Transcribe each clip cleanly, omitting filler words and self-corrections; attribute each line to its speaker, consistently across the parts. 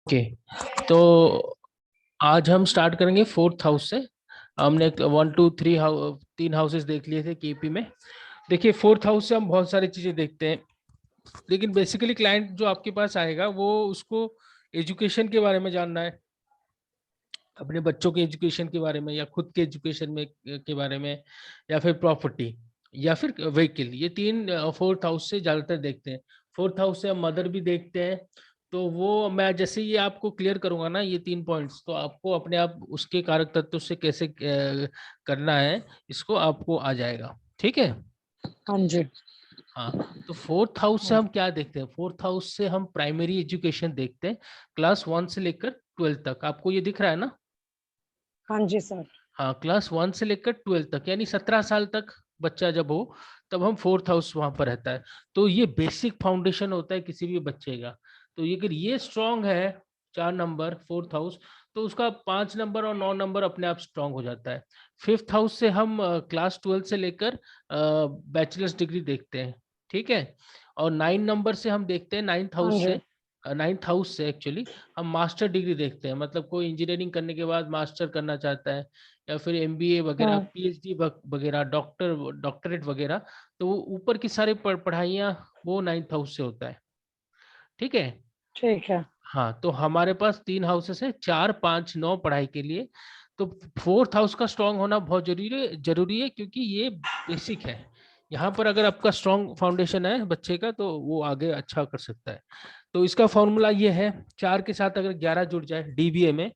Speaker 1: Okay, तो आज हम स्टार्ट करेंगे फोर्थ हाउस से। हमने 1 2 3 तीन हाउसेस देख लिए थे केपी में। देखिए, फोर्थ हाउस से हम बहुत सारी चीजें देखते हैं, लेकिन बेसिकली क्लाइंट जो आपके पास आएगा वो उसको एजुकेशन के बारे में जानना है, अपने बच्चों के एजुकेशन के बारे में या खुद के एजुकेशन में के बारे में, या फिर प्रॉपर्टी या फिर व्हीकल। ये तीन फोर्थ हाउस से ज्यादातर देखते हैं। फोर्थ हाउस से हम मदर भी देखते हैं। तो वो मैं जैसे ये आपको क्लियर करूंगा ना, ये 3 पॉइंट्स, तो आपको अपने आप उसके कारक तत्व से कैसे करना है इसको आपको आ जाएगा। ठीक है।
Speaker 2: हाँ जी।
Speaker 1: हाँ, तो फोर्थ हाउस से हम क्या देखते हैं? फोर्थ हाउस से हम प्राइमरी एजुकेशन देखते हैं, क्लास 1 से लेकर 12 तक। आपको ये दिख रहा है ना?
Speaker 2: हाँ जी सर।
Speaker 1: हाँ, क्लास 1 से लेकर 12 तक, यानी 17 साल तक बच्चा जब हो तब हम फोर्थ हाउस वहां पर रहता है। तो ये बेसिक फाउंडेशन होता है किसी भी बच्चे का। तो ये अगर ये स्ट्रांग है, 4 नंबर फोर्थ हाउस, तो उसका 5 नंबर और 9 नंबर अपने आप स्ट्रांग हो जाता है। फिफ्थ हाउस से हम क्लास 12 से लेकर बैचलर्स डिग्री देखते हैं। ठीक है। और 9 नंबर से हम देखते हैं,
Speaker 2: हाँ जी।
Speaker 1: नाइन्थ हाउस से एक्चुअली हम मास्टर डिग्री देखते हैं। मतलब कोई इंजीनियरिंग करने के बाद मास्टर करना चाहता है, या फिर एमबीए वगैरह,
Speaker 2: हाँ
Speaker 1: पीएचडी वगैरह, डॉक्टरेट वगैरह, तो वो ऊपर की सारी पढ़ाइयाँ वो 9th हाउस से होता है। ठीक है।
Speaker 2: ठीक है।
Speaker 1: हाँ, तो हमारे पास 3 हाउसेस है, 4 5 9 पढ़ाई के लिए। तो फोर्थ हाउस का स्ट्रांग होना बहुत जरूरी है, क्योंकि ये बेसिक है। यहाँ पर अगर आपका स्ट्रांग फाउंडेशन है बच्चे का, तो वो आगे अच्छा कर सकता है। तो इसका फॉर्मूला ये है, 4 के साथ अगर 11 जुड़ जाए डीबीए में।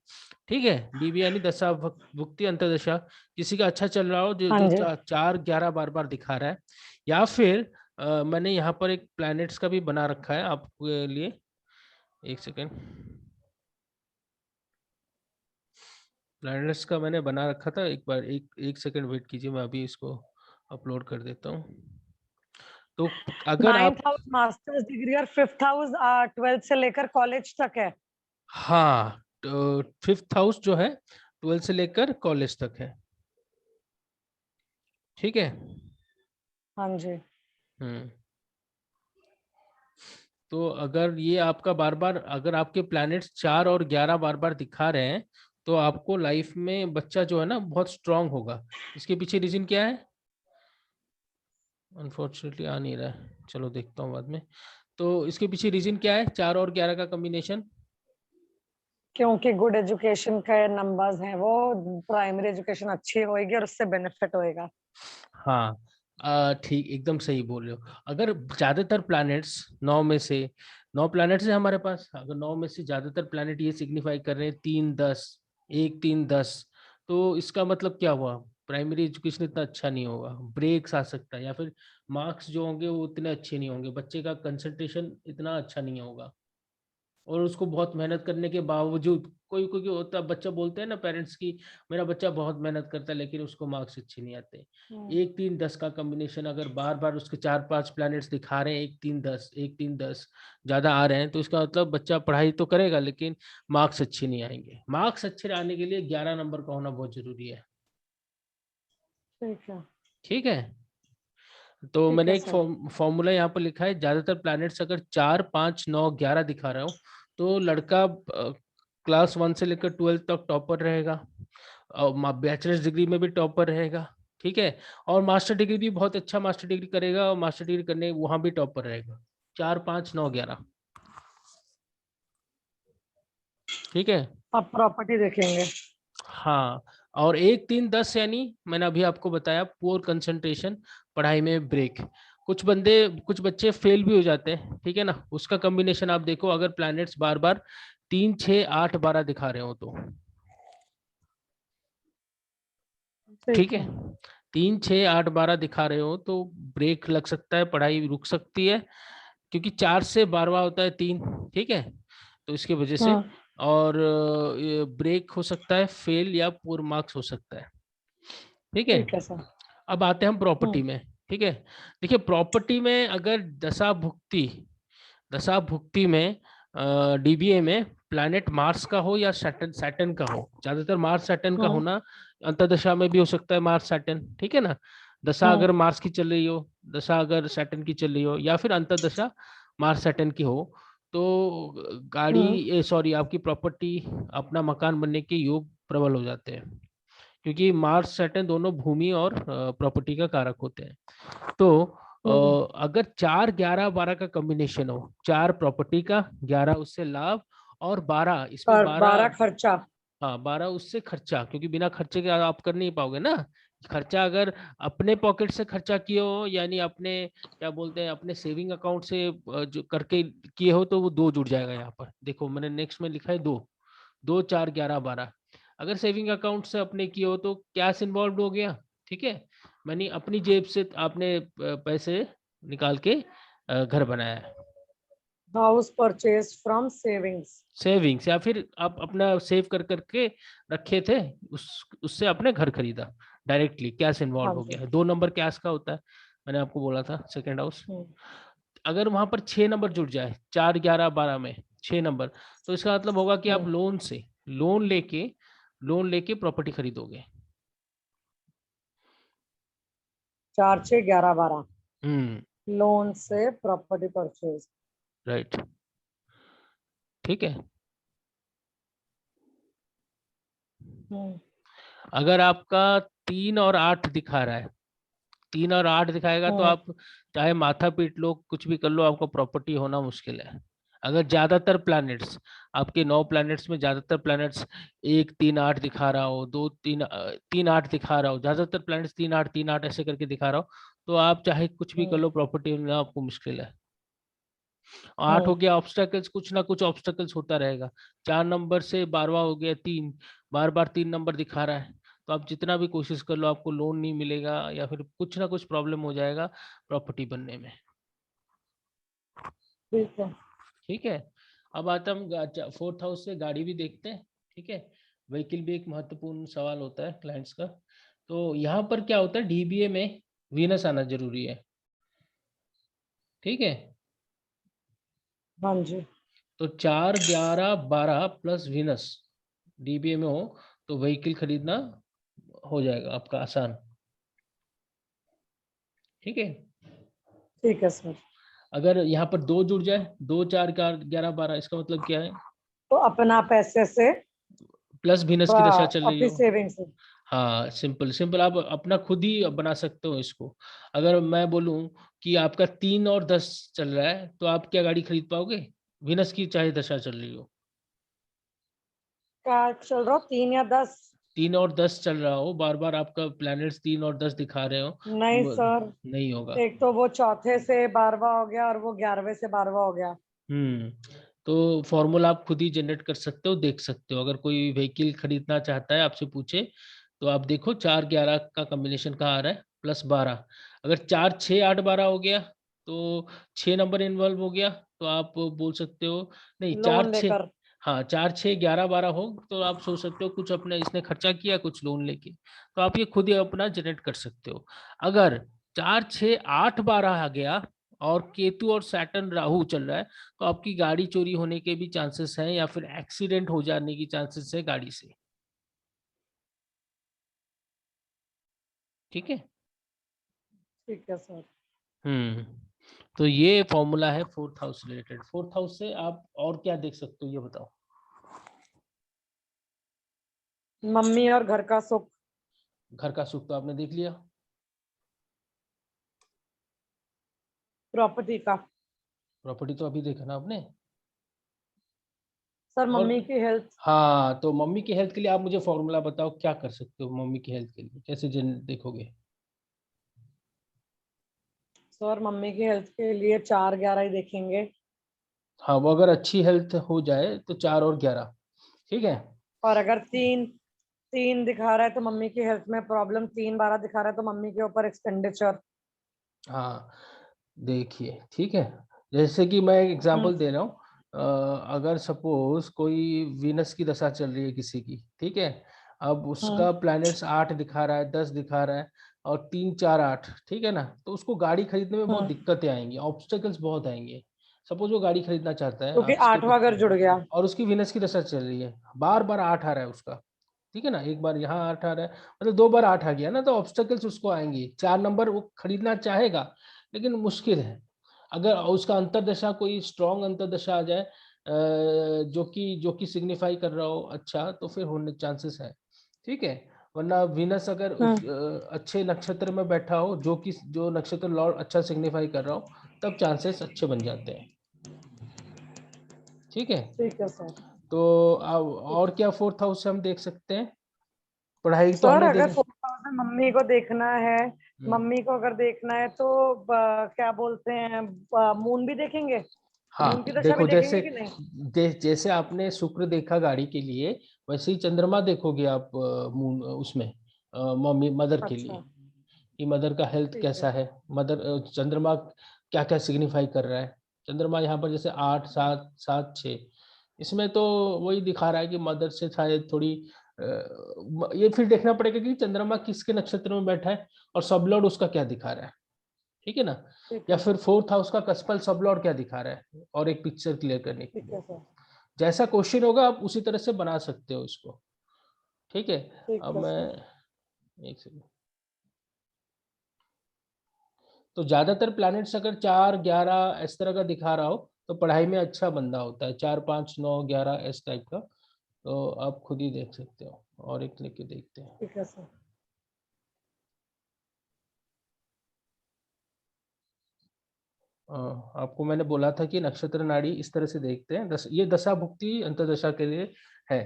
Speaker 1: ठीक है, डीबीए यानी दशा भुक्ति अंतर्दशा, किसी का अच्छा चल रहा हो, जो
Speaker 2: हाँ
Speaker 1: जो
Speaker 2: जी।
Speaker 1: 4 11 बार बार दिखा रहा है, या फिर मैंने यहाँ पर एक प्लैनेट्स का भी बना रखा है आपके लिए। एक सेकेंड, प्लैनेट्स का मैंने बना रखा था एक बार, एक एक सेकेंड वेट कीजिए, मैं अभी इसको अपलोड कर देता हूँ। तो अगर आप,
Speaker 2: 9th हाउस मास्टर्स डिग्री और 5th हाउस 12th से लेकर कॉलेज तक है।
Speaker 1: हाँ, तो फिफ्थ हाउस जो है 12 से लेकर कॉलेज तक है। ठीक है।
Speaker 2: हाँ जी।
Speaker 1: हम्म। तो अगर ये आपका बार बार, अगर आपके प्लैनेट्स 4 और 11 बार बार दिखा रहे हैं, तो आपको लाइफ में बच्चा जो है ना बहुत स्ट्रांग होगा। इसके पीछे रीजन क्या है? अनफॉर्चुनेटली आ नहीं रहा है, चलो देखता हूँ बाद में। तो इसके पीछे रीजन क्या है, 4 और 11 का कॉम्बिनेशन?
Speaker 2: क्योंकि गुड एजुकेशन के नंबर्स हैं, वो प्राइमरी एजुकेशन अच्छी होएगी और उससे बेनिफिट होएगा।
Speaker 1: हाँ, ठीक, एकदम सही बोल रहे हो। अगर ज्यादातर प्लैनेट्स 9 में से 9 प्लैनेट्स है हमारे पास, अगर 9 में से ज्यादातर प्लैनेट ये सिग्निफाई कर रहे हैं 3 10, 1 3 10, तो इसका मतलब क्या हुआ? प्राइमरी एजुकेशन इतना अच्छा नहीं होगा, ब्रेक्स आ सकता है, या फिर मार्क्स जो होंगे वो उतने अच्छे नहीं होंगे, बच्चे का कंसंट्रेशन इतना अच्छा नहीं होगा। और उसको बहुत मेहनत करने के बावजूद, कोई कोई होता है बच्चा, बोलते हैं ना पेरेंट्स की, मेरा बच्चा बहुत मेहनत करता है लेकिन उसको मार्क्स अच्छे नहीं आते। 1 3 10 का कॉम्बिनेशन अगर बार बार उसके 4 5 प्लैनेट्स दिखा रहे हैं, 1 3 10 1 3 10 ज्यादा आ रहे हैं, तो इसका मतलब बच्चा पढ़ाई तो करेगा लेकिन मार्क्स अच्छे नहीं आएंगे। मार्क्स अच्छे आने के लिए 11 नंबर का होना बहुत जरूरी है।
Speaker 2: ठीक है।
Speaker 1: ठीक है। तो
Speaker 2: ठीक है
Speaker 1: मैंने एक
Speaker 2: सर।
Speaker 1: फॉर्मूला यहाँ पर लिखा है, ज्यादातर प्लैनेट्स अगर 4 5 9 11 दिखा रहे हो, तो लड़का क्लास 1 से लेकर 12 तक टॉपर रहेगा, और बैचलर्स डिग्री में भी टॉपर रहेगा। ठीक है। और मास्टर डिग्री भी बहुत अच्छा मास्टर डिग्री करेगा, और मास्टर डिग्री करने वहां भी टॉपर रहेगा। 4 5 9 11। ठीक है।
Speaker 2: अब प्रॉपर्टी देखेंगे।
Speaker 1: हाँ, और 1 3 10 यानी मैंने अभी आपको बताया, पुअर कंसंट्रेशन, पढ़ाई में ब्रेक। कुछ बच्चे फेल भी हो जाते हैं। ठीक है ना, उसका कॉम्बिनेशन आप देखो, अगर प्लैनेट्स बार बार 3 6 8 12 दिखा रहे हो तो। ठीक
Speaker 2: ठीक
Speaker 1: है,
Speaker 2: है।
Speaker 1: 3 6 8 12 दिखा रहे हो तो ब्रेक लग सकता है, पढ़ाई रुक सकती है, क्योंकि 4 से 12वां होता है 3। ठीक है, तो इसकी वजह से,
Speaker 2: हाँ।
Speaker 1: और ब्रेक हो सकता है, फेल या पूर मार्क्स हो सकता है। ठीक है।
Speaker 2: ठीक है सर।
Speaker 1: अब आते हैं हम प्रॉपर्टी में। ठीक है। देखिए, प्रॉपर्टी में अगर दशा भुक्ति में डीबीए में प्लैनेट मार्स का हो या सैटर्न सैटर्न का हो, ज्यादातर मार्स सैटर्न का होना, अंतर्दशा में भी हो सकता है मार्स सैटर्न। ठीक है ना, दशा अगर मार्स की चल रही हो, दशा अगर सैटर्न की चल रही हो, या फिर अंतर्दशा मार्स सैटर्न की हो, तो गाड़ी सॉरी आपकी प्रॉपर्टी अपना मकान बनने के योग प्रबल हो जाते हैं, क्योंकि मार्स सैटर्न दोनों भूमि और प्रॉपर्टी का कारक होते हैं। तो अगर 4 11 12 का कॉम्बिनेशन हो, 4 प्रॉपर्टी का, 11 उससे लाभ, और 12 इसमें
Speaker 2: पर 12
Speaker 1: 12,
Speaker 2: खर्चा।
Speaker 1: हाँ 12 उससे खर्चा, क्योंकि बिना खर्चे के आप कर नहीं पाओगे ना। खर्चा अगर अपने पॉकेट से खर्चा किए हो, यानी अपने क्या बोलते हैं अपने सेविंग अकाउंट से जो करके किए हो, तो वो 2 जुड़ जाएगा यहाँ पर। देखो मैंने नेक्स्ट में लिखा है 2, 2 4 11 12। अगर सेविंग अकाउंट से अपने किए हो तो कैश इन्वॉल्व हो गया, ठीक है, मैंने अपनी जेब से आपने पैसे निकाल के घर बनाया है।
Speaker 2: House purchase from savings.
Speaker 1: Savings, या फिर आप अपना सेव कर करके रखे थे, उससे आपने घर खरीदा, डायरेक्टली कैश
Speaker 2: हाँ
Speaker 1: इन्वॉल्व हो
Speaker 2: जी।
Speaker 1: गया है। 2 नंबर कैश का होता है, मैंने आपको बोला था सेकंड हाउस।
Speaker 2: हम्म,
Speaker 1: अगर वहां पर 6 नंबर जुड़ जाए, 4 11 12 में 6 नंबर, तो इसका मतलब होगा कि आप
Speaker 2: हम्म,
Speaker 1: लोन से, लोन लेके लोन लेके प्रॉपर्टी खरीदोगे।
Speaker 2: 4 6 11 12
Speaker 1: हम्म।
Speaker 2: लोन से प्रॉपर्टी परचेज।
Speaker 1: राइट। ठीक है।
Speaker 2: हम्म,
Speaker 1: अगर आपका 3 और 8 दिखा रहा है, 3 और 8 दिखाएगा, तो
Speaker 2: हम्म,
Speaker 1: आप चाहे माथा पीट लो, कुछ भी कर लो, आपको प्रॉपर्टी होना मुश्किल है। अगर ज्यादातर प्लैनेट्स, आपके 9 प्लैनेट्स में ज्यादातर प्लैनेट्स 1 3 8 दिखा रहा हो, 2 3 3 8 दिखा रहा हो, ज्यादातर प्लैनेट्स 3 8 3 8 ऐसे करके दिखा रहा हो, तो आप चाहे कुछ भी कर
Speaker 2: हम्म,
Speaker 1: लो, प्रॉपर्टी मिलना आपको मुश्किल है। 8 हो
Speaker 2: हम्म,
Speaker 1: गया ऑब्स्टेकल्स, कुछ ना कुछ ऑब्स्टेकल्स होता रहेगा। 4 नंबर से 12वां हो गया 3, बार बार 3 नंबर दिखा रहा है, तो आप जितना भी कोशिश कर लो, आपको लोन नहीं मिलेगा, या फिर कुछ ना कुछ प्रॉब्लम हो जाएगा प्रॉपर्टी बनने में।
Speaker 2: ठीक है।
Speaker 1: ठीक है। अब आता हम 4th हाउस से गाड़ी भी देखते हैं। ठीक है, व्हीकल भी एक महत्वपूर्ण सवाल होता है क्लाइंट्स का। तो यहाँ पर क्या होता है, डीबीए में वीनस आना जरूरी है। ठीक है,
Speaker 2: हाँ जी।
Speaker 1: तो 4 11 12 प्लस वीनस डीबीए में हो, तो व्हीकल खरीदना हो जाएगा आपका आसान। ठीक है।
Speaker 2: ठीक है सर।
Speaker 1: अगर यहाँ पर 2 जुड़ जाए, 2 4 11 12, इसका मतलब क्या है,
Speaker 2: तो अपना पैसे से
Speaker 1: प्लस वीनस की दशा चल रही
Speaker 2: अपनी
Speaker 1: हो।
Speaker 2: सेविंग से।
Speaker 1: हाँ सिंपल सिंपल, आप अपना खुद ही बना सकते हो इसको। अगर मैं बोलूं कि आपका 3 और 10 चल रहा है, तो आप क्या गाड़ी खरीद पाओगे, वीनस की चाहे दशा चल रही हो।
Speaker 2: क्या चल रहा हो, 3 या 10?
Speaker 1: 3 और 10 चल रहा हो, बार बार आपका प्लैनेट्स 3 और 10 दिखा रहे हो,
Speaker 2: नहीं सर,
Speaker 1: नहीं होगा।
Speaker 2: एक तो वो चौथे से 12वां हो गया और वो 11वें से 12वां हो गया।
Speaker 1: हम्म। तो फॉर्मूला आप खुद ही जनरेट कर सकते हो, देख सकते हो। अगर कोई व्हीकल खरीदना चाहता है, आपसे पूछे, तो आप देखो 4 11 का कॉम्बिनेशन कहाँ आ रहा है, +12। अगर 4 6 8 12 हो गया, तो 6 नंबर इन्वॉल्व हो गया, तो आप बोल सकते हो, नहीं
Speaker 2: लोन
Speaker 1: 4 6,
Speaker 2: लेकर।
Speaker 1: हाँ 4 6 11 12 हो, तो आप सोच सकते हो कुछ अपने इसने खर्चा किया, कुछ लोन लेके, तो आप ये खुद ही अपना जनरेट कर सकते हो। अगर 4 6 8 12 आ गया, और केतु और सैटर्न राहु चल रहा है, तो आपकी गाड़ी चोरी होने के भी चांसेस हैं, या फिर एक्सीडेंट हो जाने की चांसेस है गाड़ी से। ठीक है।
Speaker 2: ठीक है सर।
Speaker 1: हम्म। तो ये फॉर्मूला है 4th house related. 4th house से आप और क्या देख सकते हो, ये बताओ।
Speaker 2: मम्मी और घर का सुख।
Speaker 1: घर का सुख तो आपने देख लिया।
Speaker 2: प्रॉपर्टी का।
Speaker 1: प्रॉपर्टी तो अभी देखा ना आपने।
Speaker 2: सर
Speaker 1: और
Speaker 2: मम्मी की हेल्थ।
Speaker 1: हाँ, तो मम्मी की हेल्थ के लिए आप मुझे फॉर्मूला बताओ, क्या कर सकते हो मम्मी की हेल्थ के लिए, कैसे जन देखोगे।
Speaker 2: सर मम्मी की हेल्थ के लिए 4 11 ही देखेंगे।
Speaker 1: हाँ, वो अगर अच्छी हेल्थ हो जाए तो 4 और 11। ठीक है।
Speaker 2: और अगर 3 3 दिखा रहा है तो मम्मी की हेल्थ में प्रॉब्लम, 3 12 दिखा रहा है तो मम्मी के ऊपर एक्सपेंडिचर।
Speaker 1: हाँ देखिए, ठीक है, जैसे कि मैं एग्जांपल दे रहा हूँ, अगर सपोज कोई वीनस की दशा चल रही है किसी की, ठीक है, अब
Speaker 2: हम्म,
Speaker 1: उसका प्लैनेट्स 8 दिखा रहा है, 10 दिखा रहा है, और 3 4 8, ठीक है ना, तो उसको गाड़ी खरीदने में बहुत
Speaker 2: हम्म,
Speaker 1: दिक्कतें आएंगी, ऑब्स्टेकल्स बहुत आएंगे। सपोज वो गाड़ी खरीदना चाहता है
Speaker 2: क्योंकि
Speaker 1: आपसे,
Speaker 2: 8वां घर जुड़ गया।
Speaker 1: और उसकी वीनस की दशा चल रही है, बार बार 8 आ रहा है उसका, ठीक है ना, एक बार यहाँ 8 आ रहा है, मतलब 2 बार 8 आ गया ना, तो ऑब्स्टेकल्स उसको आएंगे। 4 नंबर वो खरीदना चाहेगा, लेकिन मुश्किल है। अगर उसका अंतर्दशा कोई स्ट्रॉन्ग अंतर्दशा आ जाए जो कि सिग्निफाई कर रहा हो अच्छा, तो फिर होने चांसेस है। ठीक है, वरना वीनस अगर
Speaker 2: हम्म।
Speaker 1: अच्छे नक्षत्र में बैठा हो, जो नक्षत्र लॉर्ड अच्छा सिग्निफाई कर रहा हो, तब चांसेस अच्छे बन जाते हैं। ठीक है,
Speaker 2: ठीक है सर।
Speaker 1: तो
Speaker 2: ठीक
Speaker 1: और
Speaker 2: है
Speaker 1: क्या फोर्थ हाउस से हम देख सकते हैं? पढ़ाई तो
Speaker 2: सर,
Speaker 1: हमने
Speaker 2: अगर
Speaker 1: देख।
Speaker 2: 4,000 मम्मी को देखना है,
Speaker 1: हम्म,
Speaker 2: मम्मी को अगर देखना है तो क्या बोलते हैं, मून भी देखेंगे? मून
Speaker 1: हाँ
Speaker 2: की दशा भी
Speaker 1: देखो,
Speaker 2: देखेंगे कि नहीं?
Speaker 1: जैसे आपने शुक्र देखा गाड़ी के लिए, वैसे ही चंद्रमा देखोगे आप मून उसमें मम्मी मदर के लिए,
Speaker 2: अच्छा।
Speaker 1: कि मदर का हेल्थ
Speaker 2: ठीक है।
Speaker 1: कैसा है। मदर चंद्रमा क्या क्या सिग्निफाई कर रहा है। चंद्रमा यहाँ पर जैसे 8 7 7 6, इसमें तो वही दिखा रहा है कि मदर से शायद थोड़ी ये फिर देखना पड़ेगा कि चंद्रमा किसके नक्षत्र में बैठा है और सब लॉर्ड उसका क्या दिखा रहा है। ठीक है ना,
Speaker 2: ठीक
Speaker 1: या
Speaker 2: है।
Speaker 1: फिर फोर्थ हाउस का कस्पल सब लॉर्ड क्या दिखा रहा है, और एक पिक्चर क्लियर करने के
Speaker 2: ठीक
Speaker 1: लिए।
Speaker 2: है सर।
Speaker 1: जैसा क्वेश्चन होगा आप उसी तरह से बना सकते हो इसको। ठीक है,
Speaker 2: ठीक
Speaker 1: अब
Speaker 2: है
Speaker 1: मैं
Speaker 2: सर।
Speaker 1: एक सेकंड। तो ज्यादातर प्लैनेट्स अगर 4 11 इस तरह का दिखा रहा हो, तो पढ़ाई में अच्छा बंदा होता है। 4 5 9 11 इस टाइप का, तो आप खुद ही देख सकते हो। और एक लेके देखते हैं।
Speaker 2: ठीक है सर।
Speaker 1: अ, आपको मैंने बोला था कि नक्षत्र नाड़ी इस तरह से देखते हैं। ये दशा भुक्ति अंतर्दशा के लिए है।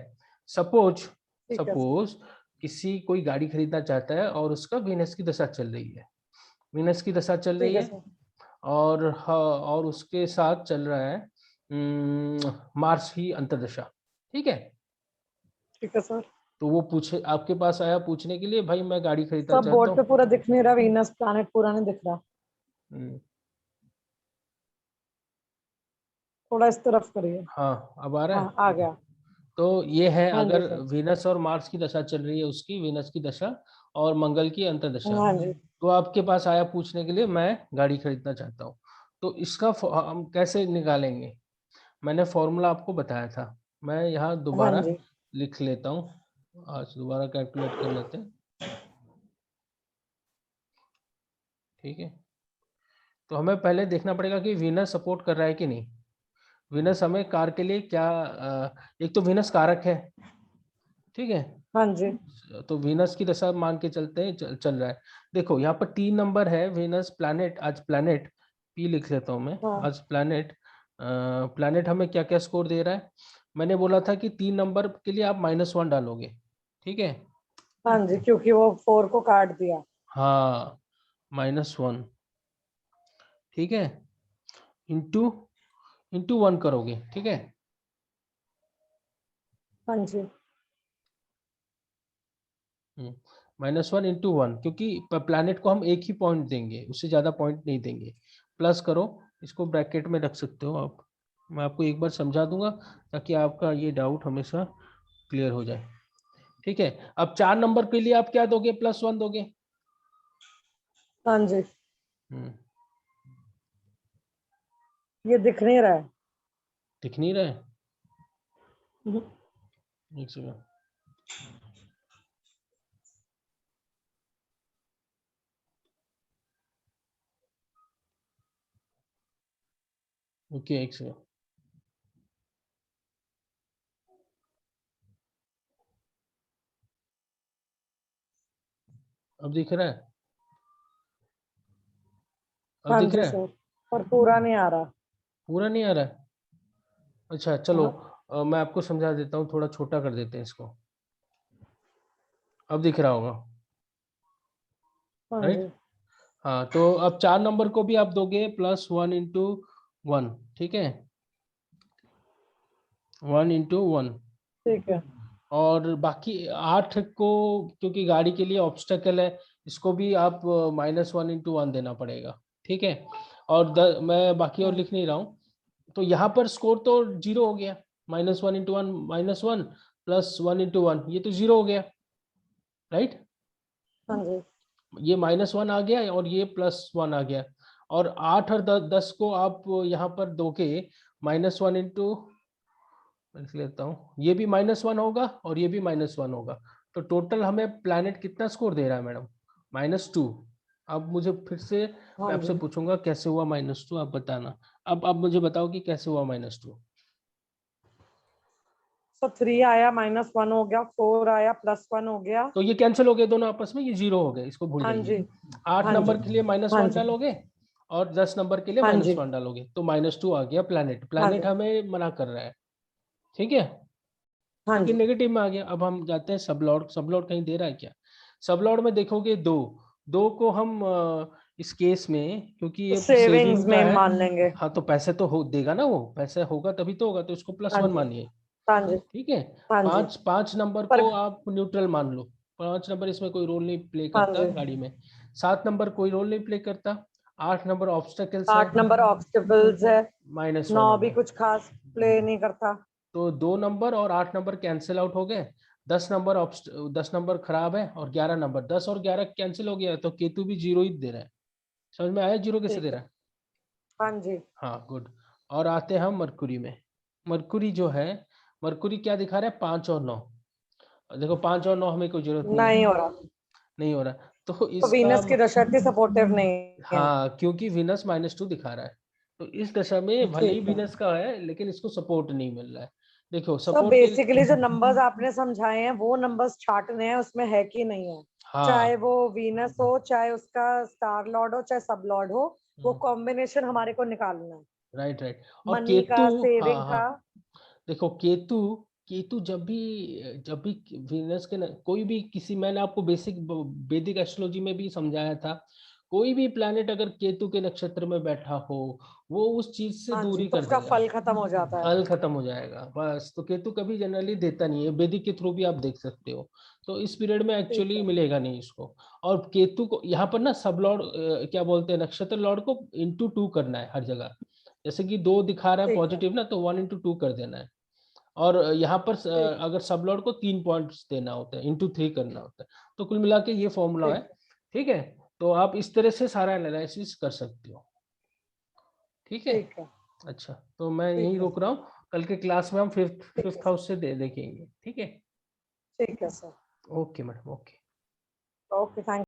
Speaker 1: सपोज
Speaker 2: ठीक है सर।
Speaker 1: सपोज किसी कोई गाड़ी खरीदना चाहता है और उसका वीनस की दशा चल रही है। वीनस की दशा चल
Speaker 2: ठीक
Speaker 1: रही
Speaker 2: है
Speaker 1: है,
Speaker 2: सर।
Speaker 1: और और उसके साथ चल रहा है मार्स की अंतर्दशा। ठीक है,
Speaker 2: ठीक है सर।
Speaker 1: तो वो पूछे आपके पास आया पूछने के लिए, भाई मैं गाड़ी खरीदना
Speaker 2: सब
Speaker 1: चाहता
Speaker 2: बोर्ड पे
Speaker 1: हूँ।
Speaker 2: पूरा दिख नहीं रहा, वीनस प्लैनेट पूरा नहीं दिख रहा।
Speaker 1: हम्म,
Speaker 2: थोड़ा इस तरफ करिए।
Speaker 1: हाँ अब आ रहा
Speaker 2: हाँ,
Speaker 1: है।
Speaker 2: आ गया।
Speaker 1: तो ये है,
Speaker 2: हाँ जी
Speaker 1: अगर
Speaker 2: सर।
Speaker 1: वीनस और मार्स की दशा चल रही है, उसकी वीनस की दशा और मंगल की अंतर्दशा,
Speaker 2: हाँ जी।
Speaker 1: तो आपके पास आया पूछने के लिए मैं गाड़ी खरीदना चाहता हूँ। तो इसका हम कैसे निकालेंगे, मैंने फॉर्मूला आपको बताया था। मैं यहाँ
Speaker 2: हाँ
Speaker 1: दोबारा
Speaker 2: जी।
Speaker 1: लिख लेता हूँ, आज दोबारा कैलकुलेट कर लेते हैं। ठीक है, तो हमें पहले देखना पड़ेगा कि वीनस सपोर्ट कर रहा है कि नहीं। वीनस हमें कार के लिए क्या एक तो वीनस कारक है। ठीक है,
Speaker 2: हाँ जी।
Speaker 1: तो वीनस की दशा मान के चलते हैं, चल रहा है। देखो यहाँ पर 3 नंबर है, वीनस प्लैनेट। आज प्लैनेट पी लिख लेता हूँ मैं।
Speaker 2: हाँ।
Speaker 1: आज प्लैनेट प्लैनेट हमें क्या क्या स्कोर दे रहा है। मैंने बोला था कि 3 नंबर के लिए आप -1 डालोगे। ठीक है,
Speaker 2: हाँ जी, क्योंकि वो 4 को काट दिया।
Speaker 1: हाँ -1। ठीक है, इंटू इंटू 1 करोगे। ठीक है,
Speaker 2: हाँ जी।
Speaker 1: -1 इंटू 1, क्योंकि प्लैनेट को हम एक ही पॉइंट देंगे, उससे ज्यादा पॉइंट नहीं देंगे। प्लस करो, इसको ब्रैकेट में रख सकते हो आप। मैं आपको एक बार समझा दूंगा ताकि आपका ये डाउट हमेशा क्लियर हो जाए। ठीक है, अब 4 नंबर के लिए आप क्या दोगे, +1 दोगे।
Speaker 2: हाँ जी।
Speaker 1: हम्म,
Speaker 2: ये दिख नहीं रहा है।
Speaker 1: दिख नहीं रहा है,
Speaker 2: हम्म।
Speaker 1: एक सेकंड। ओके, एक सेकंड। अब दिख रहा है, अब
Speaker 2: हाँ
Speaker 1: दिख
Speaker 2: जी
Speaker 1: रहा है।
Speaker 2: सर, पर पूरा नहीं आ रहा।
Speaker 1: पूरा नहीं आ रहा है, अच्छा चलो।
Speaker 2: हाँ।
Speaker 1: मैं आपको समझा देता हूँ, थोड़ा छोटा कर देते हैं इसको। अब दिख रहा होगा,
Speaker 2: हाँ
Speaker 1: राइट।
Speaker 2: जी।
Speaker 1: हाँ, तो अब 4 नंबर को भी आप दोगे +1 इंटू 1। ठीक है, 1 इंटू 1।
Speaker 2: ठीक है।
Speaker 1: और बाकी 8 को, क्योंकि गाड़ी के लिए ऑब्स्टेकल है, इसको भी आप -1 इंटू 1 देना पड़ेगा। ठीक है, और मैं बाकी और
Speaker 2: हाँ।
Speaker 1: लिख नहीं रहा हूँ। तो यहाँ पर स्कोर तो 0 हो गया। -1 इंटू 1 -1, +1 इंटू 1, ये तो 0 हो गया, राइट।
Speaker 2: हाँ जी।
Speaker 1: ये -1 आ गया और ये +1 आ गया। और 8 और 10 को आप यहाँ पर दो के -1 इंटू, लिख लेता हूँ, ये भी -1 होगा और ये भी -1 होगा। तो टोटल हमें प्लैनेट कितना स्कोर दे रहा है मैडम, -2। अब मुझे फिर से
Speaker 2: हाँ
Speaker 1: मैं आपसे
Speaker 2: जी।
Speaker 1: पूछूंगा कैसे हुआ -2, आप बताना। अब मुझे बताओ कि कैसे हुआ -2।
Speaker 2: सो 3 आया, -1 हो गया, 4 आया, +1 हो गया।
Speaker 1: तो ये कैंसिल हो गए दोनों आपस में, ये 0 हो गए, इसको भूल
Speaker 2: हाँ
Speaker 1: जाइए।
Speaker 2: जी।
Speaker 1: 8
Speaker 2: हाँ जी।
Speaker 1: नंबर के लिए
Speaker 2: हाँ
Speaker 1: -1
Speaker 2: जी।
Speaker 1: डालोगे और 10 नंबर के लिए
Speaker 2: हाँ जी।
Speaker 1: -1 डालोगे, तो -2 आ गया प्लैनेट।
Speaker 2: हाँ
Speaker 1: प्लैनेट
Speaker 2: जी।
Speaker 1: हमें मना कर रहा है, ठीक है,
Speaker 2: हाँ
Speaker 1: क्योंकि
Speaker 2: जी।
Speaker 1: नेगेटिव में आ गया। अब हम जाते हैं सब लॉर्ड। सब लॉर्ड कहीं दे रहा है क्या? सब लॉर्ड में देखोगे 2, 2 को हम इस केस में, क्योंकि ये
Speaker 2: सेविंग्स
Speaker 1: सेविंग का
Speaker 2: में
Speaker 1: है,
Speaker 2: मान लेंगे।
Speaker 1: हाँ तो पैसे तो हो देगा ना, वो पैसे होगा तभी तो होगा, तो इसको
Speaker 2: हाँ
Speaker 1: +1
Speaker 2: जी।
Speaker 1: मानिए,
Speaker 2: हाँ जी।
Speaker 1: ठीक है।
Speaker 2: हाँ जी।
Speaker 1: 5 नंबर
Speaker 2: पर
Speaker 1: को आप न्यूट्रल मान लो, 5 नंबर इसमें कोई रोल नहीं प्ले
Speaker 2: हाँ
Speaker 1: करता
Speaker 2: जी।
Speaker 1: गाड़ी में। 7 नंबर कोई रोल नहीं प्ले करता। 8 नंबर ऑब्स्टेकल्स है,
Speaker 2: 8 नंबर ऑब्स्टिकल्स है।
Speaker 1: -1
Speaker 2: 9
Speaker 1: हो
Speaker 2: भी
Speaker 1: गया।
Speaker 2: कुछ खास प्ले नहीं करता।
Speaker 1: तो 2 नंबर और 8 नंबर कैंसिल आउट हो गए। 10 नंबर खराब है और 11 नंबर, 10 और 11 कैंसिल हो गया, तो केतु भी 0 ही दे रहा है। समझ में आया 0 कैसे दे
Speaker 2: ठीक है।
Speaker 1: रहा है?
Speaker 2: हाँ जी।
Speaker 1: हाँ गुड। और आते हैं हम मरकुरी में। मरकुरी जो है, मरकुरी क्या दिखा रहा है? 5 और 9। देखो 5 और 9 हमें कोई जरूरत नहीं है,
Speaker 2: नहीं हो रहा।
Speaker 1: नहीं हो रहा, तो
Speaker 2: तो
Speaker 1: इसका
Speaker 2: वीनस की दशा इतनी सपोर्टिव नहीं है।
Speaker 1: हाँ, क्योंकि वीनस -2 दिखा रहा है, तो इस दशा में भले ही
Speaker 2: ठीक है।
Speaker 1: वीनस का है लेकिन इसको सपोर्ट नहीं मिल रहा है। देखो
Speaker 2: सो
Speaker 1: सपोर्ट के,
Speaker 2: बेसिकली जो नंबर्स आपने समझाए हैं वो नंबर्स छांटने हैं, उसमें है कि नहीं है। चाहे
Speaker 1: हाँ,
Speaker 2: वो वीनस हो, चाहे उसका स्टार लॉर्ड हो, चाहे सब लॉर्ड हो, वो कॉम्बिनेशन हमारे को निकालना है।
Speaker 1: Right right. और
Speaker 2: मनी
Speaker 1: केतु,
Speaker 2: का,
Speaker 1: हाँ
Speaker 2: सेविंग
Speaker 1: हाँ,
Speaker 2: का।
Speaker 1: देखो केतु, केतु जब भी वीनस के कोई भी किसी, मैंने आपको बेसिक वैदिक एस्ट्रोलॉजी में भी समझाया था, कोई भी प्लैनेट अगर केतु के नक्षत्र में बैठा हो, वो उस चीज से
Speaker 2: हाँ जी,
Speaker 1: दूरी
Speaker 2: तो
Speaker 1: कर
Speaker 2: उसका
Speaker 1: देगा,
Speaker 2: फल खत्म हो जाता है।
Speaker 1: फल खत्म हो जाएगा बस। तो केतु कभी जनरली देता नहीं है, वैदिक के थ्रू भी आप देख सकते हो, तो इस पीरियड में
Speaker 2: ठीक
Speaker 1: एक्चुअली
Speaker 2: है।
Speaker 1: मिलेगा नहीं इसको। और केतु को यहाँ पर ना सब लॉर्ड, क्या बोलते हैं, नक्षत्र लॉर्ड को *2 करना है हर जगह। जैसे कि 2 दिखा रहा है
Speaker 2: ठीक है।
Speaker 1: पॉजिटिव ना, तो 1 × 2 कर देना है। और यहाँ पर
Speaker 2: ठीक।
Speaker 1: अगर सब लॉर्ड को 3 पॉइंट्स देना होता है, *3 करना होता है। तो कुल मिला के ये फॉर्मूला है,
Speaker 2: ठीक है।
Speaker 1: ठीक है। तो आप इस तरह से सारा एनालिसिस कर सकते हो, ठीक है।
Speaker 2: ठीक है।
Speaker 1: अच्छा, तो मैं यहीं
Speaker 2: ठीक है
Speaker 1: रोक
Speaker 2: सर।
Speaker 1: रहा हूँ, कल के क्लास में हम फिफ्थ
Speaker 2: ठीक है
Speaker 1: फिफ्थ
Speaker 2: सर।
Speaker 1: हाउस से देखेंगे, ठीक है।
Speaker 2: ठीक है sir.
Speaker 1: Okay madam, okay.
Speaker 2: Okay, thank